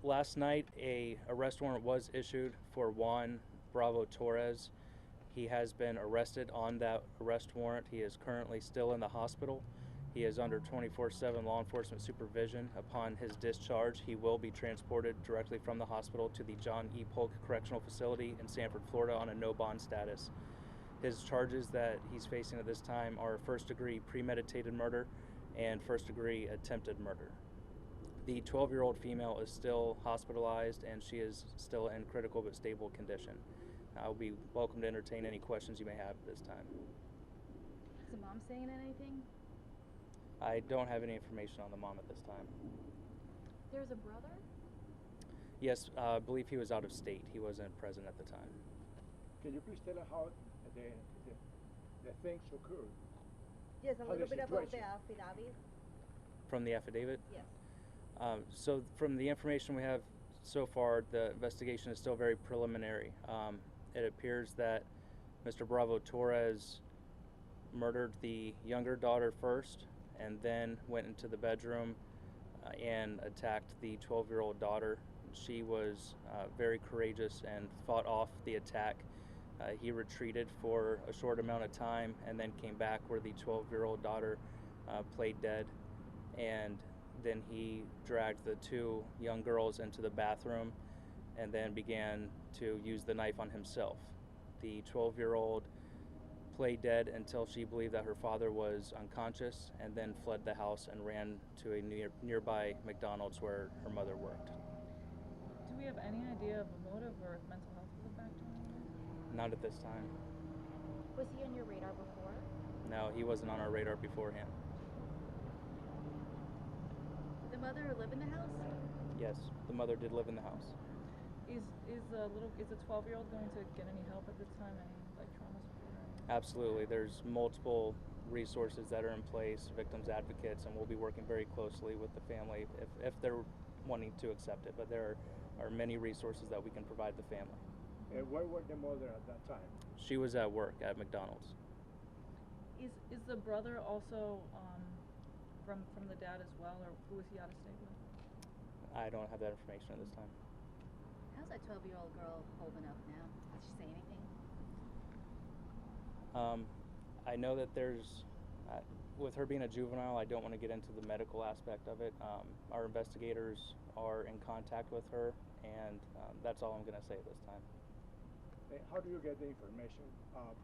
Last night, a arrest warrant was issued for Juan Bravo Torres. He has been arrested on that arrest warrant. He is currently still in the hospital. He is under 24/7 law enforcement supervision. Upon his discharge, he will be transported directly from the hospital to the John E. Polk Correctional Facility in Sanford, Florida on a no bond status. His charges that he's facing at this time are first-degree premeditated murder and first-degree attempted murder. The 12-year-old female is still hospitalized and she is still in critical but stable condition. I'll be welcome to entertain any questions you may have at this time. Is the mom saying anything? I don't have any information on the mom at this time. There's a brother? Yes, I believe he was out of state. He wasn't present at the time. Can you please tell us how the things occurred? Yes, a How little the bit about the situation? affidavit. From the affidavit? Yes. So from the information we have so far, the investigation is still very preliminary. It appears that Mr. Bravo Torres murdered the younger daughter first and then went into the bedroom and attacked the 12-year-old daughter. She was very courageous and fought off the attack. He retreated for a short amount of time and then came back where the 12-year-old daughter played dead. And then he dragged the two young girls into the bathroom and then began to use the knife on himself. The 12-year-old played dead until she believed that her father was unconscious and then fled the house and ran to a nearby McDonald's where her mother worked. Do we have any idea of a motive or if mental health is a factor? Not at this time. Was he on your radar before? No, he wasn't on our radar beforehand. Did the mother live in the house? Yes, the mother did live in the house. Is the 12-year-old going to get any help at this time? Any trauma support? Absolutely. There's multiple resources that are in place, victims advocates, and we'll be working very closely with the family if they're wanting to accept it. But there are many resources that we can provide the family. Where was the mother at that time? She was at work at McDonald's. Is the brother also from the dad as well, or who is he out of state with? I don't have that information at this time. How's that 12-year-old girl holding up now? Did she say anything? I know that there's, with her being a juvenile, I don't want to get into the medical aspect of it. Our investigators are in contact with her, and that's all I'm going to say at this time. How do you get the information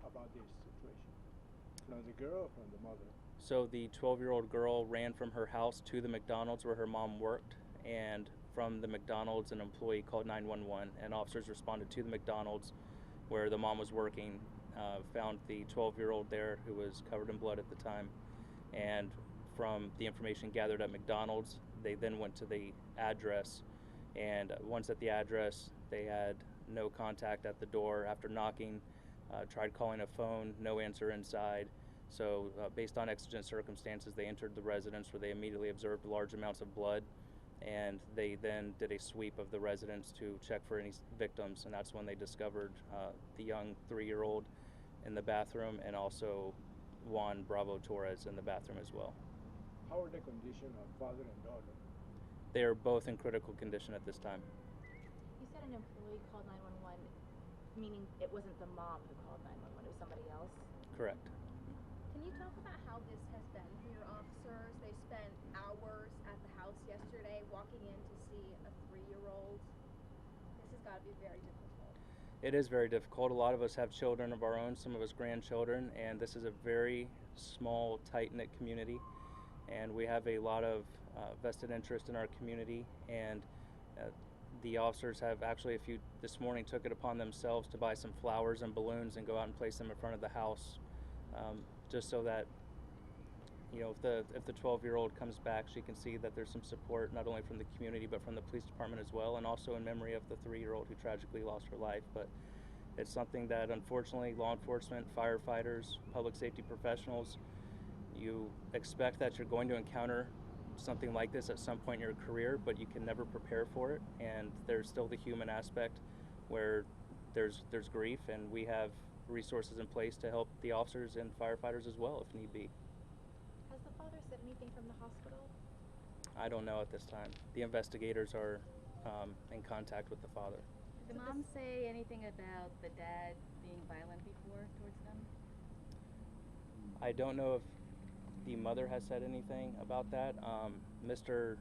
about this situation? From the girl or from the mother? So the 12-year-old girl ran from her house to the McDonald's where her mom worked, and from the McDonald's an employee called 911, and officers responded to the McDonald's where the mom was working, found the 12-year-old there who was covered in blood at the time, and from the information gathered at McDonald's, they then went to the address, and once at the address, they had no contact at the door. After knocking, tried calling a phone, no answer inside. So based on exigent circumstances, they entered the residence where they immediately observed large amounts of blood, and they then did a sweep of the residence to check for any victims, and that's when they discovered the young 3-year-old in the bathroom and also Juan Bravo Torres in the bathroom as well. How are the condition of father and daughter? They are both in critical condition at this time. You said an employee called 911, meaning it wasn't the mom who called 911, it was somebody else? Correct. Can you talk about how this has been for your officers? They spent hours at the house yesterday walking in to see a 3-year-old. This has got to be very difficult. It is very difficult. A lot of us have children of our own, some of us grandchildren, and this is a very small, tight-knit community, and we have a lot of vested interest in our community, and the officers have actually, this morning took it upon themselves to buy some flowers and balloons and go out and place them in front of the house, just so that, you know, if the 12-year-old comes back, she can see that there's some support not only from the community but from the police department as well, and also in memory of the 3-year-old who tragically lost her life. But it's something that unfortunately law enforcement, firefighters, public safety professionals, you expect that you're going to encounter something like this at some point in your career, but you can never prepare for it, and there's still the human aspect where there's grief, and we have resources in place to help the officers and firefighters as well if need be. Has the father said anything from the hospital? I don't know at this time. The investigators are in contact with the father. Did the mom say anything about the dad being violent before towards them? I don't know if the mother has said anything about that. Mr.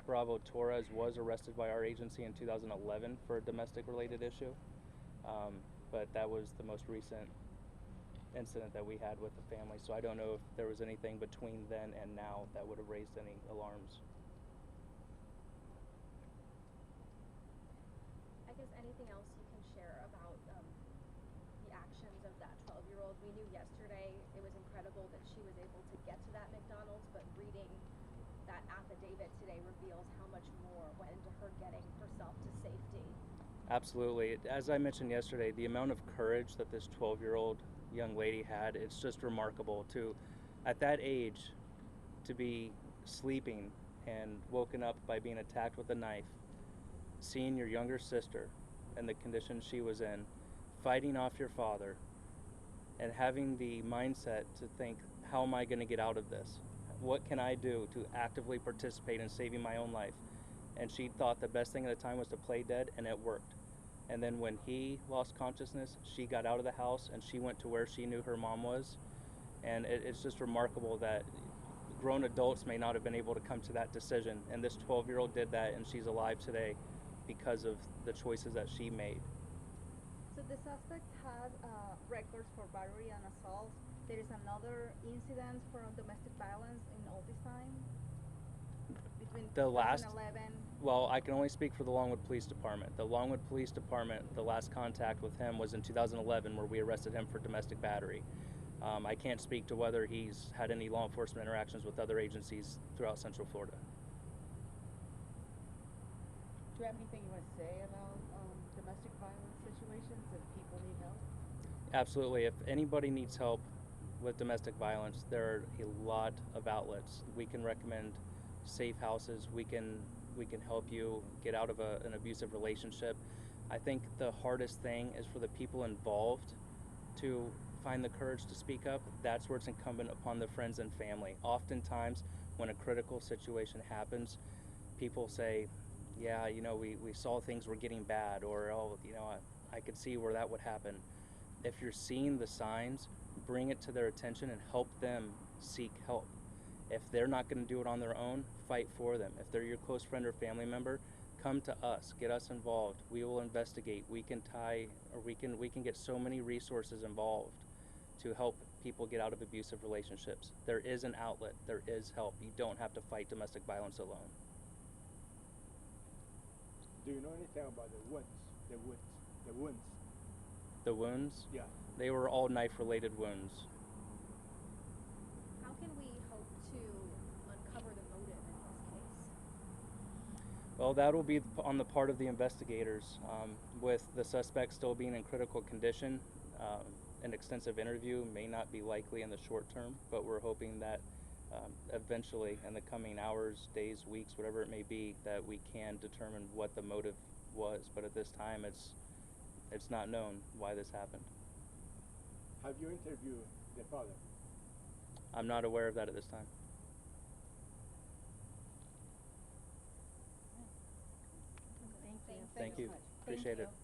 Bravo Torres was arrested by our agency in 2011 for a domestic related issue, but that was the most recent incident that we had with the family, so I don't know if there was anything between then and now that would have raised any alarms. I guess anything else you can share about the actions of that 12-year-old? We knew yesterday it was incredible that she was able to get to that McDonald's, but reading that affidavit today reveals how much more went into her getting herself to safety. Absolutely. As I mentioned yesterday, the amount of courage that this 12-year-old young lady had, it's just remarkable to, at that age, to be sleeping and woken up by being attacked with a knife, seeing your younger sister and the condition she was in, fighting off your father, and having the mindset to think, how am I going to get out of this? What can I do to actively participate in saving my own life? And she thought the best thing at the time was to play dead, and it worked. And then when he lost consciousness, she got out of the house and she went to where she knew her mom was. And it's just remarkable that grown adults may not have been able to come to that decision. And this 12-year-old did that, and she's alive today because of the choices that she made. So the suspect has records for battery and assault. There is another incident for domestic violence in all this time? Between The last, 2011. well, I can only speak for the Longwood Police Department. The Longwood Police Department, the last contact with him was in 2011, where we arrested him for domestic battery. I can't speak to whether he's had any law enforcement interactions with other agencies throughout Central Florida. Do you have anything you want to say about domestic violence situations if people need help? Absolutely. If anybody needs help with domestic violence, there are a lot of outlets. We can recommend safe houses. We can help you get out of an abusive relationship. I think the hardest thing is for the people involved to find the courage to speak up. That's where it's incumbent upon the friends and family. Oftentimes, when a critical situation happens, people say, yeah, you know, we saw things were getting bad, or, oh, you know, I could see where that would happen. If you're seeing the signs, bring it to their attention and help them seek help. If they're not going to do it on their own, fight for them. If they're your close friend or family member, come to us, get us involved. We will investigate. We can we can get so many resources involved to help people get out of abusive relationships. There is an outlet. There is help. You don't have to fight domestic violence alone. Do you know anything about the wounds? The wounds? Yeah. They were all knife-related wounds. How can we hope to uncover the motive in this case? Well, that will be on the part of the investigators. With the suspect still being in critical condition, an extensive interview may not be likely in the short term, but we're hoping that eventually, in the coming hours, days, weeks, whatever it may be, that we can determine what the motive was. But at this time, it's not known why this happened. Have you interviewed the father? I'm not aware of that at this time. Thank you. Thank you. so much. Appreciate it. you.